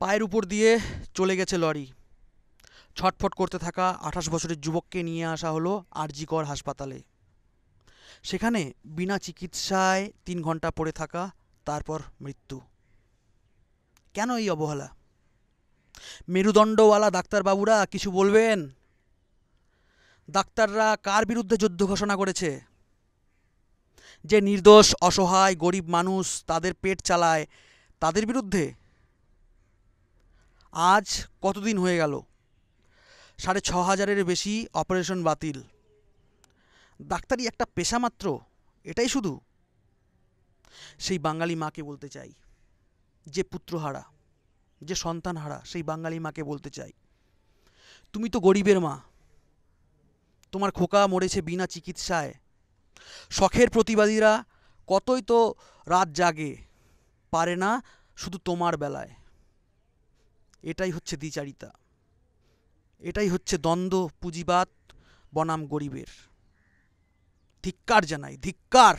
পায়ের উপর দিয়ে চলে গেছে লরি। ছটফট করতে থাকা 28 বছরের যুবককে নিয়ে আসা হলো আরজি কর হাসপাতালে। সেখানে বিনা চিকিৎসায় 3 ঘন্টা পড়ে থাকা, তারপর মৃত্যু। কেন এই অবহেলা? মেরুদণ্ডওয়ালা ডাক্তারবাবুরা কিছু বলবেন? ডাক্তাররা কার বিরুদ্ধে যুদ্ধ ঘোষণা করেছে? যে নির্দোষ, অসহায়, গরিব মানুষ তাদের পেট চালায়, তাদের বিরুদ্ধে? আজ কতদিন হয়ে গেল? 6,500-এর বেশি অপারেশন বাতিল। ডাক্তারি একটা পেশা মাত্র, এটাই শুধু? সেই বাঙালি মাকে বলতে চাই, যে পুত্রহারা, যে সন্তানহারা, সেই বাঙালি মাকে বলতে চাই, তুমি তো গরিবের মা। তোমার খোকা মরেছে বিনা চিকিৎসায়। শখের প্রতিবাদীরা কতই তো রাত জাগে, পারে না শুধু তোমার বেলায়। এটাই হচ্ছে দ্বিচারিতা, এটাই হচ্ছে দ্বন্দ্ব, পুঁজিবাদ বনাম গরিবের। ধিক্কার জানাই, ধিক্কার।